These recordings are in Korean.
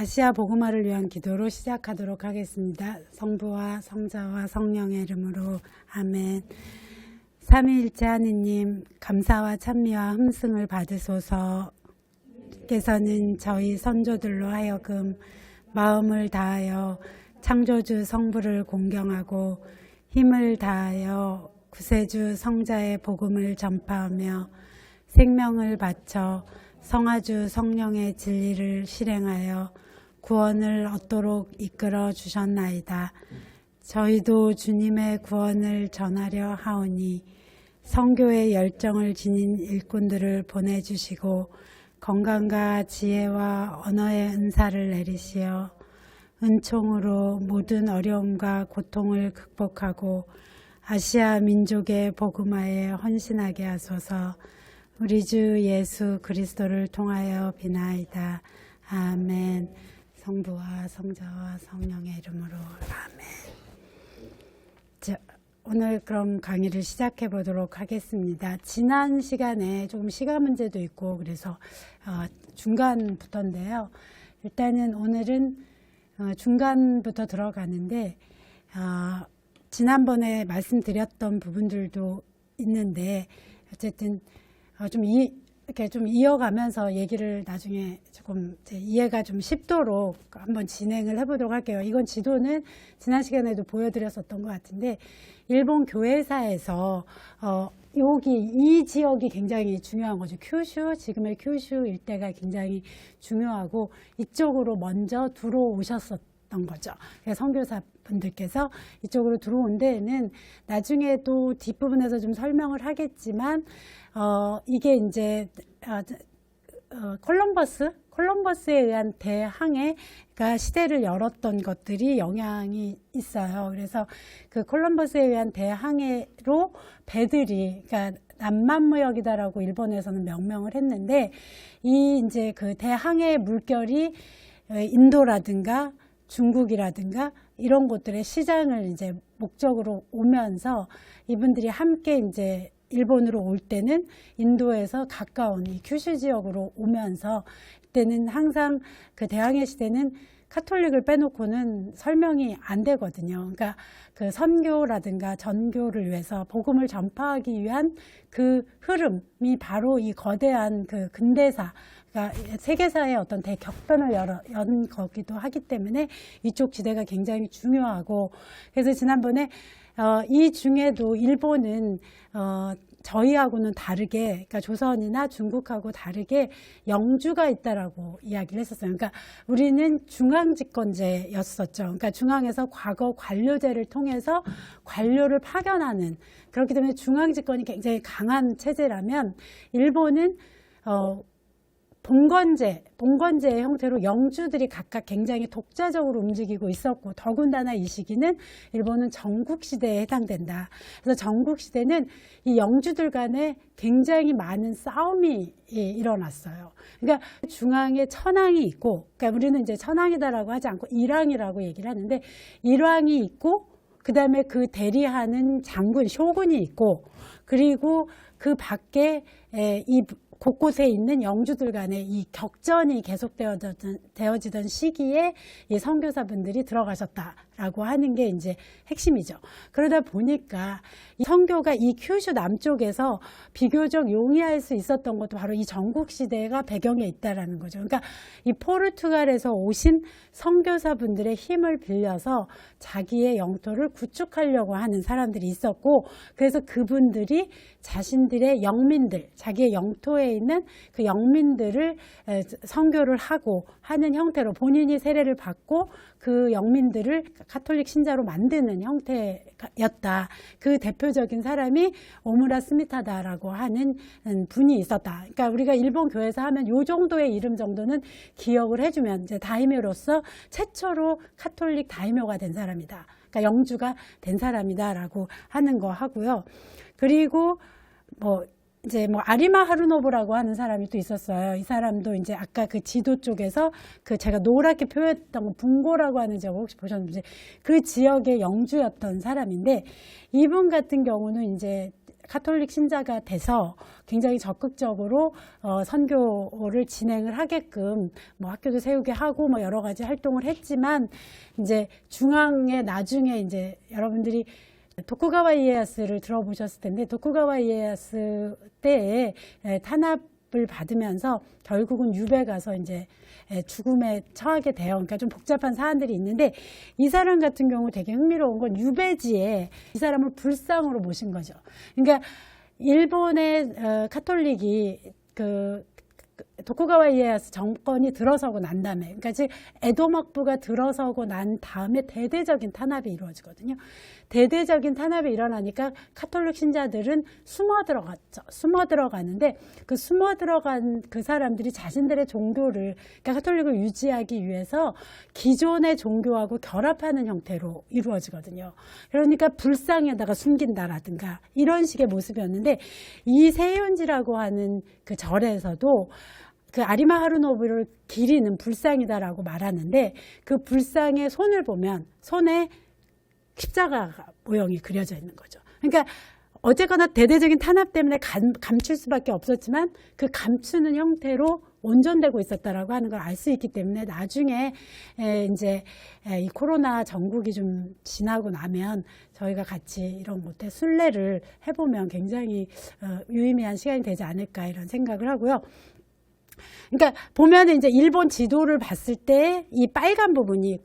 아시아 복음화를 위한 기도로 시작하도록 하겠습니다. 성부와 성자와 성령의 이름으로 아멘. 삼위일체 하느님, 감사와 찬미와 흠승을 받으소서. 께서는 저희 선조들로 하여금 마음을 다하여 창조주 성부를 공경하고 힘을 다하여 구세주 성자의 복음을 전파하며 생명을 바쳐 성아주 성령의 진리를 실행하여 구원을 얻도록 이끌어 주셨나이다. 저희도 주님의 구원을 전하려 하오니 선교의 열정을 지닌 일꾼들을 보내주시고 건강과 지혜와 언어의 은사를 내리시어 은총으로 모든 어려움과 고통을 극복하고 아시아 민족의 복음화에 헌신하게 하소서. 우리 주 예수 그리스도를 통하여 비나이다. 아멘. 성부와 성자와 성령의 이름으로 아멘. 자, 오늘 그럼 강의를 시작해 보도록 하겠습니다. 지난 시간에 조금 시간 문제도 있고 그래서 중간부터인데요. 일단은 오늘은 중간부터 들어가는데 지난번에 말씀드렸던 부분들도 있는데 어쨌든 이렇게 좀 이어가면서 얘기를 나중에 조금 이해가 좀 쉽도록 한번 진행을 해보도록 할게요. 이건 지도는 지난 시간에도 보여드렸었던 것 같은데, 일본 교회사에서, 여기 이 지역이 굉장히 중요한 거죠. 큐슈, 지금의 큐슈 일대가 굉장히 중요하고, 이쪽으로 먼저 들어오셨었던 거죠. 선교사 분들께서 이쪽으로 들어온 데에는 나중에도 뒷부분에서 좀 설명을 하겠지만, 이게 이제 콜럼버스에 의한 대항해가 시대를 열었던 것들이 영향이 있어요. 그래서 그 콜럼버스에 의한 대항해로 배들이, 그러니까 남만무역이다라고 일본에서는 명명을 했는데, 이 이제 그 대항해 물결이 인도라든가 중국이라든가 이런 곳들의 시장을 이제 목적으로 오면서 이분들이 함께 이제 일본으로 올 때는 인도에서 가까운 이 큐슈 지역으로 오면서 이때는 항상 그 대항해 시대는 카톨릭을 빼놓고는 설명이 안 되거든요. 그러니까 그 선교라든가 전교를 위해서 복음을 전파하기 위한 그 흐름이 바로 이 거대한 그 근대사, 그러니까 세계사의 어떤 대격변을 연 거기도 하기 때문에 이쪽 지대가 굉장히 중요하고, 그래서 지난번에 이 중에도 일본은 저희하고는 다르게, 그러니까 조선이나 중국하고 다르게 영주가 있다라고 이야기를 했었어요. 그러니까 우리는 중앙집권제였었죠. 그러니까 중앙에서 과거 관료제를 통해서 관료를 파견하는, 그렇기 때문에 중앙집권이 굉장히 강한 체제라면 일본은 봉건제의 형태로 영주들이 각각 굉장히 독자적으로 움직이고 있었고, 더군다나 이 시기는 일본은 전국시대에 해당된다. 그래서 전국시대는 이 영주들 간에 굉장히 많은 싸움이 일어났어요. 그러니까 중앙에 천황이 있고, 그러니까 우리는 이제 천황이다라고 하지 않고 일왕이라고 얘기를 하는데, 일왕이 있고, 그 다음에 그 대리하는 장군, 쇼군이 있고, 그리고 그 밖에 이 곳곳에 있는 영주들 간의 이 격전이 계속되어지던 시기에 이 선교사분들이 들어가셨다라고 하는 게 이제 핵심이죠. 그러다 보니까 이 선교가 이 큐슈 남쪽에서 비교적 용이할 수 있었던 것도 바로 이 전국시대가 배경에 있다라는 거죠. 그러니까 이 포르투갈에서 오신 선교사분들의 힘을 빌려서 자기의 영토를 구축하려고 하는 사람들이 있었고, 그래서 그분들이 자신들의 영민들, 자기의 영토에 있는 그 영민들을 선교를 하고 하는 형태로 본인이 세례를 받고 그 영민들을 가톨릭 신자로 만드는 형태였다. 그 대표적인 사람이 오무라 스미타다라고 하는 분이 있었다. 그러니까 우리가 일본 교회에서 하면 이 정도의 이름 정도는 기억을 해주면, 이제 다이묘로서 최초로 가톨릭 다이묘가 된 사람이다. 그러니까 영주가 된 사람이다라고 하는 거 하고요. 그리고 이제 아리마 하루노부라고 하는 사람이 또 있었어요. 이 사람도 이제 아까 그 지도 쪽에서 그 제가 노랗게 표현했던 거 분고라고 하는 지역 혹시 보셨는지, 그 지역의 영주였던 사람인데, 이분 같은 경우는 이제 카톨릭 신자가 돼서 굉장히 적극적으로 선교를 진행을 하게끔 뭐 학교도 세우게 하고 뭐 여러 가지 활동을 했지만 이제 중앙에 나중에 이제 여러분들이 도쿠가와 이에야스를 들어보셨을 텐데 도쿠가와 이에야스 때에 탄압을 받으면서 결국은 유배 가서 이제 죽음에 처하게 돼요. 그러니까 좀 복잡한 사안들이 있는데 이 사람 같은 경우 되게 흥미로운 건 유배지에 이 사람을 불상으로 모신 거죠. 그러니까 일본의 카톨릭이 도쿠가와 이에야스 정권이 들어서고 난 다음에, 그러니까 즉 에도 막부가 들어서고 난 다음에 대대적인 탄압이 이루어지거든요. 대대적인 탄압이 일어나니까 카톨릭 신자들은 숨어 들어갔죠. 숨어 들어가는데 그 숨어 들어간 그 사람들이 자신들의 종교를, 그러니까 카톨릭을 유지하기 위해서 기존의 종교하고 결합하는 형태로 이루어지거든요. 그러니까 불상에다가 숨긴다라든가 이런 식의 모습이었는데 이 세윤지라고 하는 그 절에서도 그 아리마 하루노부를 기리는 불상이다라고 말하는데 그 불상의 손을 보면 손에 십자가 모형이 그려져 있는 거죠. 그러니까 어쨌거나 대대적인 탄압 때문에 감출 수밖에 없었지만 그 감추는 형태로 온전되고 있었다라고 하는 걸 알 수 있기 때문에 나중에 이제 이 코로나 전국이 좀 지나고 나면 저희가 같이 이런 곳에 순례를 해보면 굉장히 유의미한 시간이 되지 않을까 이런 생각을 하고요. 그러니까 보면은 이제 일본 지도를 봤을 때 이 빨간 부분이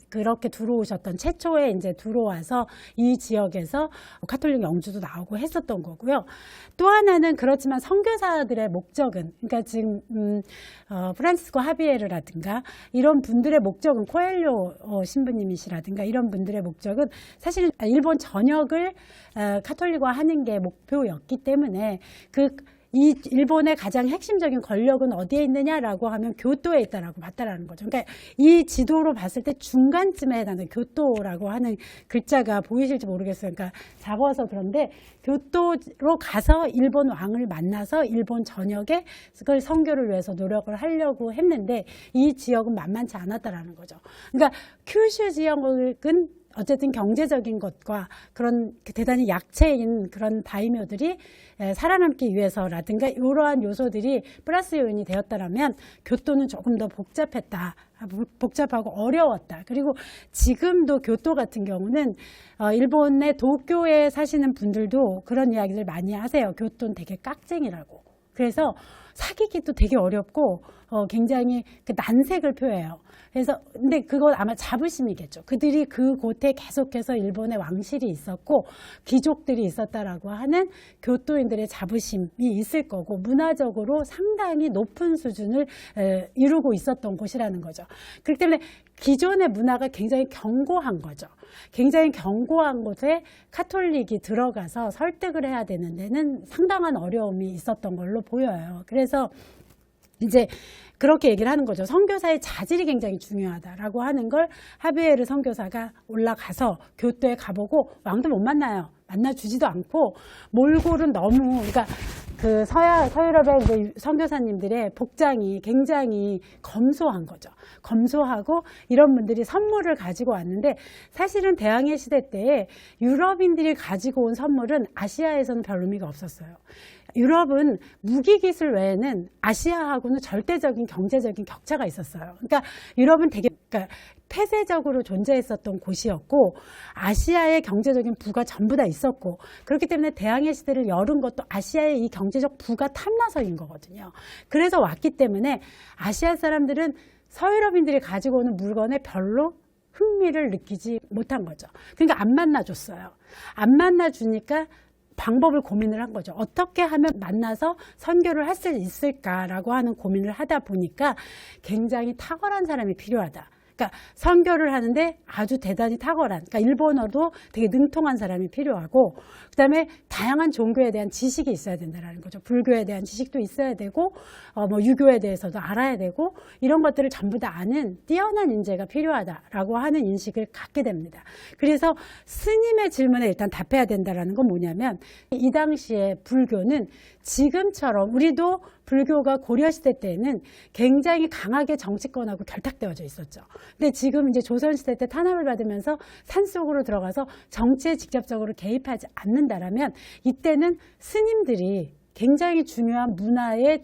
그렇게 들어오셨던 최초에 이제 들어와서 이 지역에서 카톨릭 영주도 나오고 했었던 거고요. 또 하나는 그렇지만 선교사들의 목적은, 그러니까 지금 프란시스코 하비에르라든가 이런 분들의 목적은 코엘료 신부님이시라든가 이런 분들의 목적은 사실 일본 전역을 카톨릭화하는 게 목표였기 때문에 이 일본의 가장 핵심적인 권력은 어디에 있느냐라고 하면 교토에 있다라고 봤다라는 거죠. 그러니까 이 지도로 봤을 때 중간쯤에 해당하는 교토라고 하는 글자가 보이실지 모르겠어요. 그러니까 작아서 그런데 교토로 가서 일본 왕을 만나서 일본 전역에 그걸 선교를 위해서 노력을 하려고 했는데 이 지역은 만만치 않았다라는 거죠. 그러니까 큐슈 지역은 어쨌든 경제적인 것과 그런 대단히 약체인 그런 다이묘들이 살아남기 위해서라든가 이러한 요소들이 플러스 요인이 되었다면 교토는 조금 더 복잡하고 어려웠다. 그리고 지금도 교토 같은 경우는 일본의 도쿄에 사시는 분들도 그런 이야기를 많이 하세요. 교토는 되게 깍쟁이라고. 그래서 사귀기도 되게 어렵고 굉장히 그 난색을 표해요. 그래서 근데 그건 아마 자부심이겠죠. 그들이 그곳에 계속해서 일본의 왕실이 있었고 귀족들이 있었다라고 하는 교토인들의 자부심이 있을 거고 문화적으로 상당히 높은 수준을 이루고 있었던 곳이라는 거죠. 그렇기 때문에 기존의 문화가 굉장히 견고한 거죠. 굉장히 견고한 곳에 카톨릭이 들어가서 설득을 해야 되는 데는 상당한 어려움이 있었던 걸로 보여요. 그래서 이제 그렇게 얘기를 하는 거죠. 선교사의 자질이 굉장히 중요하다라고 하는 걸 하비에르 선교사가 올라가서 교토에 가보고 왕도 못 만나요. 만나주지도 않고 몰골은 너무, 그러니까 그 서유럽의 이제 선교사님들의 복장이 굉장히 검소한 거죠. 검소하고 이런 분들이 선물을 가지고 왔는데 사실은 대항해 시대 때에 유럽인들이 가지고 온 선물은 아시아에서는 별 의미가 없었어요. 유럽은 무기 기술 외에는 아시아하고는 절대적인 경제적인 격차가 있었어요. 그러니까 유럽은 되게 폐쇄적으로 존재했었던 곳이었고 아시아의 경제적인 부가 전부 다 있었고 그렇기 때문에 대항해 시대를 열은 것도 아시아의 이 경제적 부가 탐나서인 거거든요. 그래서 왔기 때문에 아시아 사람들은 서유럽인들이 가지고 오는 물건에 별로 흥미를 느끼지 못한 거죠. 그러니까 안 만나줬어요. 안 만나주니까 방법을 고민을 한 거죠. 어떻게 하면 만나서 선교를 할 수 있을까라고 하는 고민을 하다 보니까 굉장히 탁월한 사람이 필요하다. 그러니까 선교를 하는데 아주 대단히 탁월한, 그러니까 일본어도 되게 능통한 사람이 필요하고 그다음에 다양한 종교에 대한 지식이 있어야 된다는 거죠. 불교에 대한 지식도 있어야 되고 뭐 유교에 대해서도 알아야 되고 이런 것들을 전부 다 아는 뛰어난 인재가 필요하다라고 하는 인식을 갖게 됩니다. 그래서 스님의 질문에 일단 답해야 된다는 건 뭐냐면 이 당시에 불교는 지금처럼 우리도 불교가 고려시대 때는 굉장히 강하게 정치권하고 결탁되어져 있었죠. 근데 지금 이제 조선시대 때 탄압을 받으면서 산속으로 들어가서 정치에 직접적으로 개입하지 않는다라면 이때는 스님들이 굉장히 중요한 문화의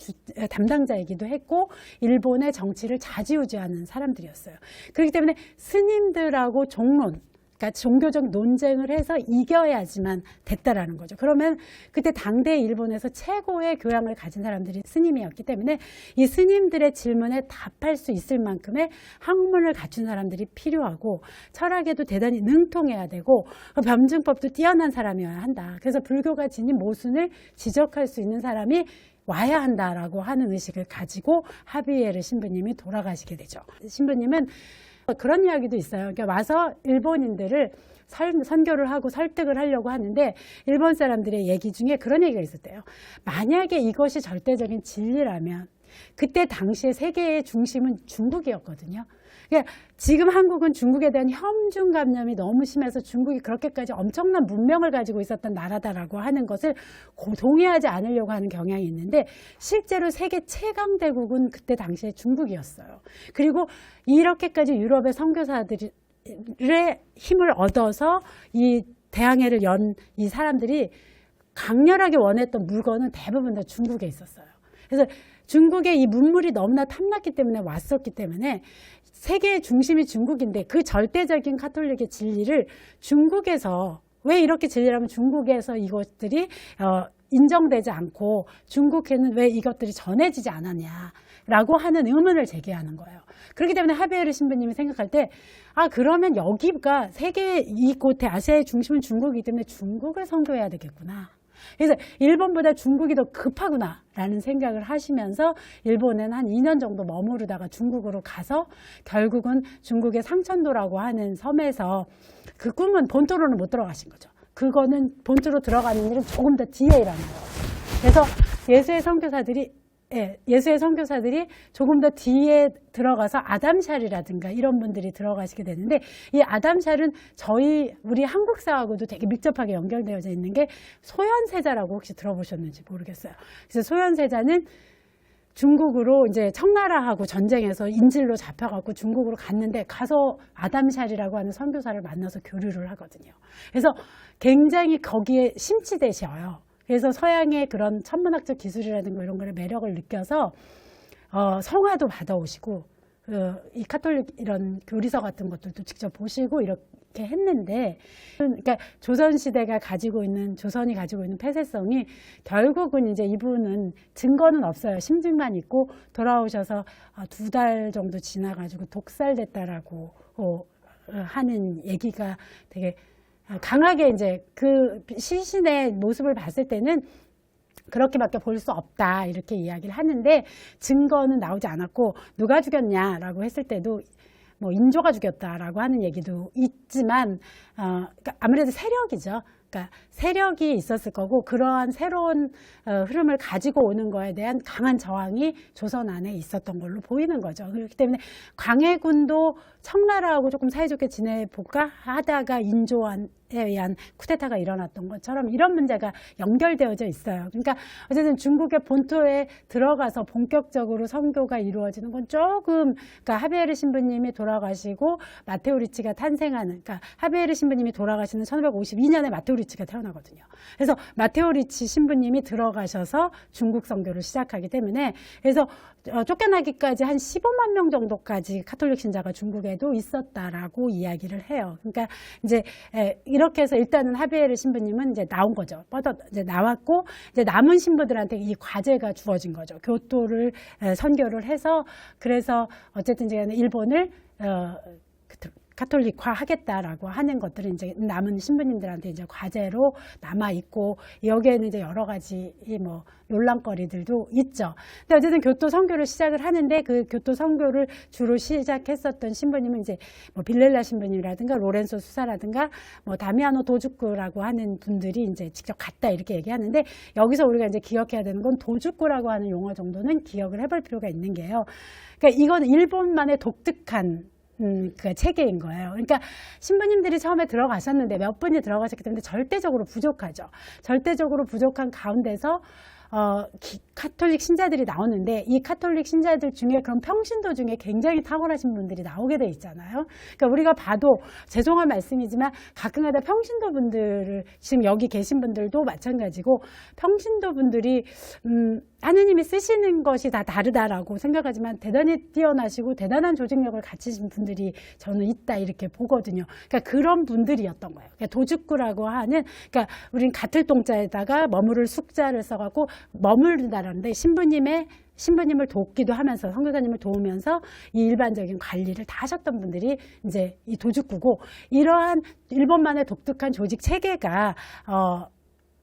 담당자이기도 했고 일본의 정치를 좌지우지하는 사람들이었어요. 그렇기 때문에 스님들하고 종론, 그러니까 종교적 논쟁을 해서 이겨야지만 됐다라는 거죠. 그러면 그때 당대 일본에서 최고의 교양을 가진 사람들이 스님이었기 때문에 이 스님들의 질문에 답할 수 있을 만큼의 학문을 갖춘 사람들이 필요하고 철학에도 대단히 능통해야 되고 변증법도 뛰어난 사람이어야 한다. 그래서 불교가 지닌 모순을 지적할 수 있는 사람이 와야 한다라고 하는 의식을 가지고 하비에르 신부님이 돌아가시게 되죠. 신부님은 그런 이야기도 있어요. 그러니까 와서 일본인들을 선교를 하고 설득을 하려고 하는데 일본 사람들의 얘기 중에 그런 얘기가 있었대요. 만약에 이것이 절대적인 진리라면 그때 당시에 세계의 중심은 중국이었거든요. 그러니까 지금 한국은 중국에 대한 혐중감염이 너무 심해서 중국이 그렇게까지 엄청난 문명을 가지고 있었던 나라다라고 하는 것을 동의하지 않으려고 하는 경향이 있는데 실제로 세계 최강대국은 그때 당시에 중국이었어요. 그리고 이렇게까지 유럽의 선교사들의 힘을 얻어서 이 대항해를 연 이 사람들이 강렬하게 원했던 물건은 대부분 다 중국에 있었어요. 그래서 중국의 이 문물이 너무나 탐났기 때문에 왔었기 때문에 세계의 중심이 중국인데 그 절대적인 카톨릭의 진리를 중국에서 왜 이렇게 진리라면 중국에서 이것들이 인정되지 않고 중국에는 왜 이것들이 전해지지 않았냐라고 하는 의문을 제기하는 거예요. 그렇기 때문에 하비에르 신부님이 생각할 때 그러면 여기가 세계 이곳에 아시아의 중심은 중국이기 때문에 중국을 선교해야 되겠구나. 그래서 일본보다 중국이 더 급하구나라는 생각을 하시면서 일본에는 한 2년 정도 머무르다가 중국으로 가서 결국은 중국의 상천도라고 하는 섬에서 그 꿈은 본토로는 못 들어가신 거죠. 그거는 본토로 들어가는 일은 조금 더 뒤에 일어나요. 그래서 예수의 선교사들이 조금 더 뒤에 들어가서 아담샬이라든가 이런 분들이 들어가시게 되는데 이 아담샬은 우리 한국사하고도 되게 밀접하게 연결되어져 있는 게 소현세자라고 혹시 들어보셨는지 모르겠어요. 그래서 소현세자는 중국으로 이제 청나라하고 전쟁에서 인질로 잡혀갖고 중국으로 갔는데 가서 아담샬이라고 하는 선교사를 만나서 교류를 하거든요. 그래서 굉장히 거기에 심취되셔요. 그래서 서양의 그런 천문학적 기술이라든가 이런 거를 매력을 느껴서 성화도 받아오시고 이 카톨릭 이런 교리서 같은 것들도 직접 보시고 이렇게 했는데 그러니까 조선이 가지고 있는 폐쇄성이 결국은 이제 이분은 증거는 없어요. 심증만 있고 돌아오셔서 2달 정도 지나가지고 독살됐다라고 하는 얘기가 되게 강하게 이제 그 시신의 모습을 봤을 때는 그렇게밖에 볼 수 없다 이렇게 이야기를 하는데 증거는 나오지 않았고 누가 죽였냐라고 했을 때도 뭐 인조가 죽였다라고 하는 얘기도 있지만 그러니까 아무래도 세력이죠. 그러니까 세력이 있었을 거고 그러한 새로운 흐름을 가지고 오는 거에 대한 강한 저항이 조선 안에 있었던 걸로 보이는 거죠. 그렇기 때문에 광해군도 청나라하고 조금 사이좋게 지내볼까 하다가 인조에 의한 쿠데타가 일어났던 것처럼 이런 문제가 연결되어져 있어요. 그러니까 어쨌든 중국의 본토에 들어가서 본격적으로 선교가 이루어지는 건 조금 그러니까 하비에르 신부님이 돌아가시고 마테오 리치가 탄생하는 그러니까 하비에르 신부님이 돌아가시는 1552년에 마테오 리치가 태어나거든요. 그래서 마테오 리치 신부님이 들어가셔서 중국 선교를 시작하기 때문에 그래서 쫓겨나기까지 한 15만 명 정도까지 카톨릭 신자가 중국에도 있었다라고 이야기를 해요. 그러니까 이제 이렇게 해서 일단은 하비에르 신부님은 이제 나온 거죠. 이제 나왔고 이제 남은 신부들한테 이 과제가 주어진 거죠. 교토를 선교를 해서 그래서 어쨌든 이제 일본을 카톨릭화 하겠다라고 하는 것들은 이제 남은 신부님들한테 이제 과제로 남아 있고 여기에는 이제 여러 가지 뭐 논란거리들도 있죠. 근데 어쨌든 교토 선교를 시작을 하는데 그 교토 선교를 주로 시작했었던 신부님은 이제 뭐 빌렐라 신부님이라든가 로렌소 수사라든가 뭐 다미아노 도주쿠라고 하는 분들이 이제 직접 갔다 이렇게 얘기하는데 여기서 우리가 이제 기억해야 되는 건 도주쿠라고 하는 용어 정도는 기억을 해볼 필요가 있는 게요. 그러니까 이건 일본만의 독특한 그 체계인 거예요. 그러니까 신부님들이 처음에 들어가셨는데 몇 분이 들어가셨기 때문에 절대적으로 부족하죠. 절대적으로 부족한 가운데서 카톨릭 신자들이 나오는데 이 카톨릭 신자들 중에 그런 평신도 중에 굉장히 탁월하신 분들이 나오게 돼 있잖아요. 그러니까 우리가 봐도 죄송한 말씀이지만 가끔가다 평신도 분들을 지금 여기 계신 분들도 마찬가지고 평신도 분들이 하느님이 쓰시는 것이 다 다르다라고 생각하지만 대단히 뛰어나시고 대단한 조직력을 갖추신 분들이 저는 있다 이렇게 보거든요. 그러니까 그런 분들이었던 거예요. 그러니까 도죽구라고 하는 그러니까 우린 가틀 동자에다가 머무를 숙자를 써갖고 머무른다라는데 신부님을 돕기도 하면서 선교사님을 도우면서 이 일반적인 관리를 다 하셨던 분들이 이제 이 도죽구고 이러한 일본만의 독특한 조직 체계가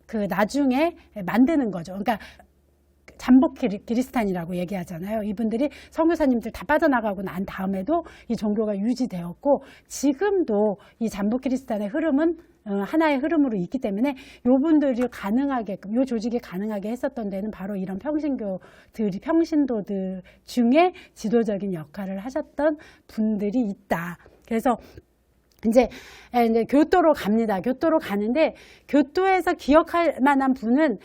그 나중에 만드는 거죠. 그러니까 잠복 기리스탄이라고 얘기하잖아요. 이분들이 선교사님들 다 빠져나가고 난 다음에도 이 종교가 유지되었고 지금도 이 잠복 기리스탄의 흐름은 하나의 흐름으로 있기 때문에 요분들이 가능하게끔 요 조직이 가능하게 했었던 데는 바로 이런 평신도들 중에 지도적인 역할을 하셨던 분들이 있다. 그래서 이제 교토로 갑니다. 교토로 가는데 교토에서 기억할 만한 분은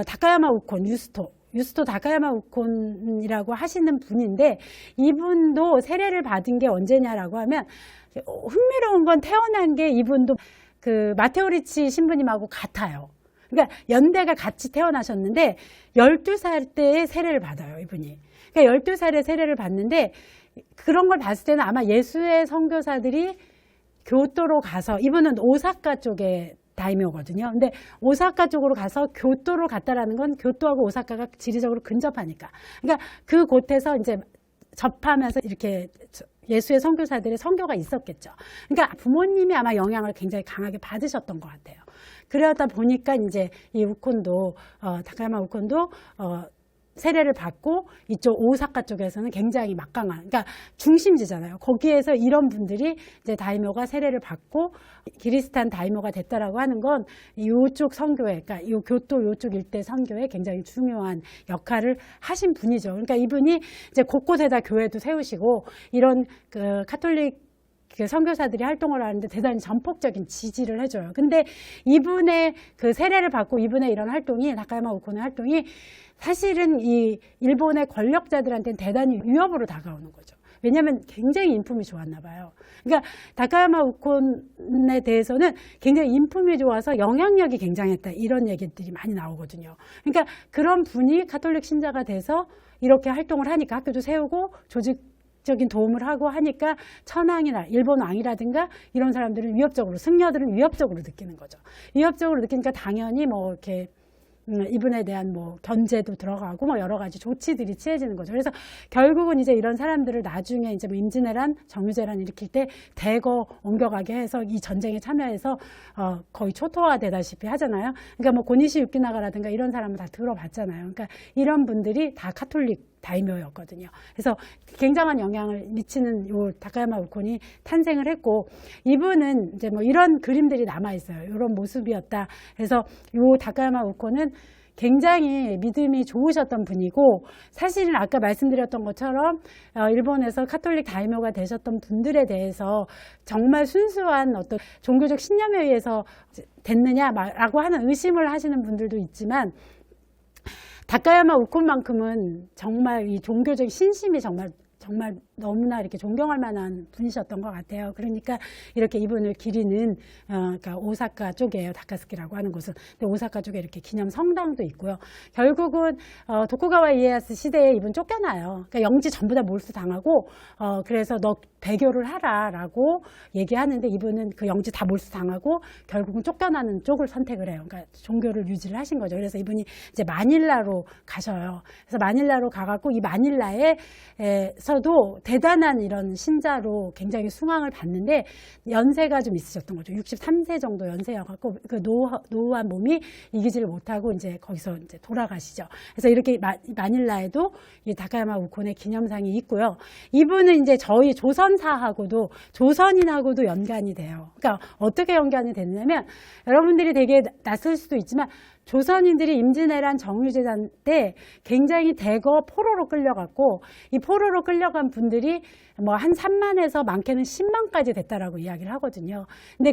다카야마 우콘 유스토 다카야마 우콘이라고 하시는 분인데 이분도 세례를 받은 게 언제냐라고 하면 흥미로운 건 태어난 게 이분도 그 마테오 리치 신부님하고 같아요. 그러니까 연대가 같이 태어나셨는데 12살 때에 세례를 받아요, 이분이. 그러니까 12살에 세례를 받는데 그런 걸 봤을 때는 아마 예수의 선교사들이 교토로 가서 이분은 오사카 쪽에 다이묘거든요. 근데 오사카 쪽으로 가서 교토로 갔다라는 건 교토하고 오사카가 지리적으로 근접하니까. 그러니까 그 곳에서 이제 접하면서 이렇게 예수의 선교사들의 선교가 있었겠죠. 그러니까 부모님이 아마 영향을 굉장히 강하게 받으셨던 것 같아요. 그러다 보니까 이제 이 우콘도 다카야마 우콘도 세례를 받고 이쪽 오사카 쪽에서는 굉장히 막강한, 그러니까 중심지잖아요. 거기에서 이런 분들이 이제 다이묘가 세례를 받고 기리스탄 다이묘가 됐다라고 하는 건 이쪽 선교회, 그러니까 이 교토 이쪽 일대 선교에 굉장히 중요한 역할을 하신 분이죠. 그러니까 이분이 이제 곳곳에다 교회도 세우시고 이런 그 카톨릭 선교사들이 활동을 하는데 대단히 전폭적인 지지를 해줘요. 근데 이분의 그 세례를 받고 이분의 이런 활동이 다카야마 우콘의 활동이 사실은 이 일본의 권력자들한테는 대단히 위협으로 다가오는 거죠. 왜냐하면 굉장히 인품이 좋았나 봐요. 그러니까 다카야마 우콘에 대해서는 굉장히 인품이 좋아서 영향력이 굉장했다 이런 얘기들이 많이 나오거든요. 그러니까 그런 분이 카톨릭 신자가 돼서 이렇게 활동을 하니까 학교도 세우고 조직적인 도움을 하고 하니까 천황이나 일본 왕이라든가 이런 사람들은 위협적으로, 승려들은 위협적으로 느끼는 거죠. 위협적으로 느끼니까 당연히 뭐 이렇게 이분에 대한 뭐 견제도 들어가고 뭐 여러 가지 조치들이 취해지는 거죠. 그래서 결국은 이제 이런 사람들을 나중에 이제 뭐 임진왜란, 정유재란 일으킬 때 대거 옮겨가게 해서 이 전쟁에 참여해서 거의 초토화되다시피 하잖아요. 그러니까 뭐 고니시 유키나가라든가 이런 사람은 다 들어봤잖아요. 그러니까 이런 분들이 다 카톨릭 다이묘였거든요. 그래서 굉장한 영향을 미치는 요 다카야마 우콘이 탄생을 했고 이분은 이제 뭐 이런 그림들이 남아 있어요. 이런 모습이었다. 그래서 요 다카야마 우콘은 굉장히 믿음이 좋으셨던 분이고 사실은 아까 말씀드렸던 것처럼 일본에서 카톨릭 다이묘가 되셨던 분들에 대해서 정말 순수한 어떤 종교적 신념에 의해서 됐느냐라고 하는 의심을 하시는 분들도 있지만 다카야마 우콘만큼은 정말 이 종교적 신심이 정말 너무나 이렇게 존경할 만한 분이셨던 것 같아요. 그러니까 이렇게 이분을 기리는 그러니까 오사카 쪽이에요. 다카스키라고 하는 곳은. 근데 오사카 쪽에 이렇게 기념 성당도 있고요. 결국은 도쿠가와 이에야스 시대에 이분 쫓겨나요. 그러니까 영지 전부 다 몰수당하고 그래서 너 배교를 하라라고 얘기하는데 이분은 그 영지 다 몰수당하고 결국은 쫓겨나는 쪽을 선택을 해요. 그러니까 종교를 유지를 하신 거죠. 그래서 이분이 이제 마닐라로 가셔요. 그래서 마닐라로 가갖고 이 마닐라에서도 대단한 이런 신자로 굉장히 숭앙을 받는데 연세가 좀 있으셨던 거죠. 63세 정도 연세여갖고 그 노후한 몸이 이기지를 못하고 이제 거기서 이제 돌아가시죠. 그래서 이렇게 마닐라에도 이 다카야마 우콘의 기념상이 있고요. 이분은 이제 저희 조선사하고도 조선인하고도 연관이 돼요. 그러니까 어떻게 연관이 됐냐면 여러분들이 되게 낯설 수도 있지만 조선인들이 임진왜란 정유재단 때 굉장히 대거 포로로 끌려갔고, 이 포로로 끌려간 분들이 뭐 한 3만에서 많게는 10만까지 됐다라고 이야기를 하거든요. 근데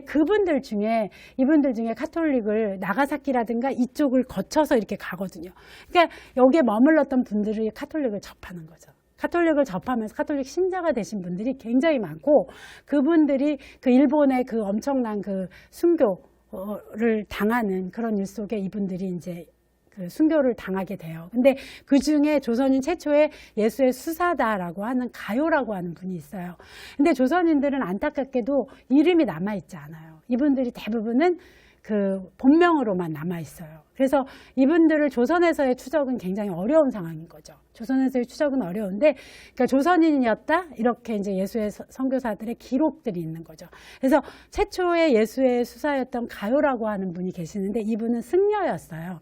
이분들 중에 카톨릭을 나가사키라든가 이쪽을 거쳐서 이렇게 가거든요. 그러니까 여기에 머물렀던 분들이 카톨릭을 접하는 거죠. 카톨릭을 접하면서 카톨릭 신자가 되신 분들이 굉장히 많고, 그분들이 그 일본의 그 엄청난 그 순교를 당하는 그런 일 속에 이분들이 이제 그 순교를 당하게 돼요. 근데 그 중에 조선인 최초의 예수의 수사다라고 하는 가요라고 하는 분이 있어요. 근데 조선인들은 안타깝게도 이름이 남아있지 않아요. 이분들이 대부분은 그 본명으로만 남아있어요. 그래서 이분들을 조선에서의 추적은 굉장히 어려운 상황인 거죠. 조선에서의 추적은 어려운데, 그러니까 조선인이었다? 이렇게 이제 예수의 선교사들의 기록들이 있는 거죠. 그래서 최초의 예수의 수사였던 가요라고 하는 분이 계시는데, 이분은 승려였어요.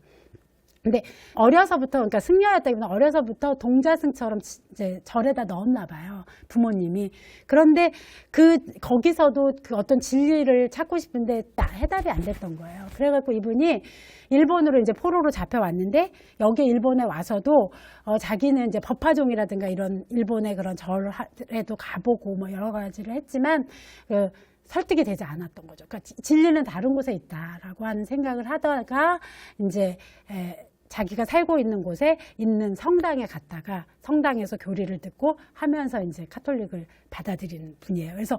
근데 어려서부터, 그러니까 승려였다기보다 어려서부터 동자승처럼 이제 절에다 넣었나 봐요, 부모님이. 그런데 거기서도 그 어떤 진리를 찾고 싶은데 해답이 안 됐던 거예요. 그래갖고 이분이 일본으로 이제 포로로 잡혀왔는데, 여기 일본에 와서도 자기는 이제 법화종이라든가 이런 일본의 그런 절에도 가보고 뭐 여러 가지를 했지만 설득이 되지 않았던 거죠. 그러니까 진리는 다른 곳에 있다라고 하는 생각을 하다가 이제 자기가 살고 있는 곳에 있는 성당에 갔다가 성당에서 교리를 듣고 하면서 이제 카톨릭을 받아들이는 분이에요. 그래서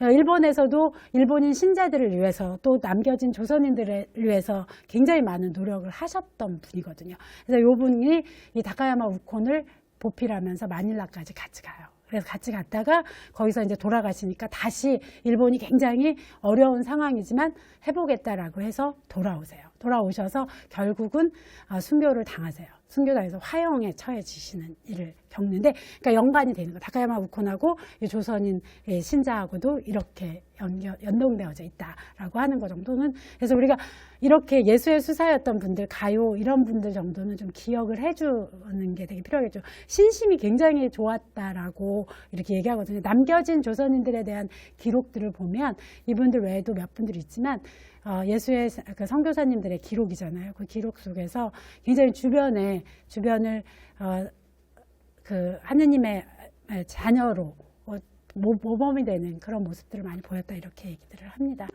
일본에서도 일본인 신자들을 위해서 또 남겨진 조선인들을 위해서 굉장히 많은 노력을 하셨던 분이거든요. 그래서 이 분이 이 다카야마 우콘을 보필하면서 마닐라까지 같이 가요. 그래서 같이 갔다가 거기서 이제 돌아가시니까 다시 일본이 굉장히 어려운 상황이지만 해보겠다라고 해서 돌아오셔서 결국은 순교를 당하세요. 순교당해서 화형에 처해지시는 일을 겪는데, 그러니까 연관이 되는 거. 다카야마 우콘하고 조선인 신자하고도 이렇게 연동되어져 있다라고 하는 것 정도는, 그래서 우리가 이렇게 예수의 수사였던 분들, 가요 이런 분들 정도는 좀 기억을 해주는 게 되게 필요하겠죠. 신심이 굉장히 좋았다라고 이렇게 얘기하거든요. 남겨진 조선인들에 대한 기록들을 보면 이분들 외에도 몇 분들 있지만 예수의 그 선교사님들의 기록이잖아요. 그 기록 속에서 굉장히 주변을 그 하느님의 자녀로 모범이 되는 그런 모습들을 많이 보였다, 이렇게 얘기들을 합니다.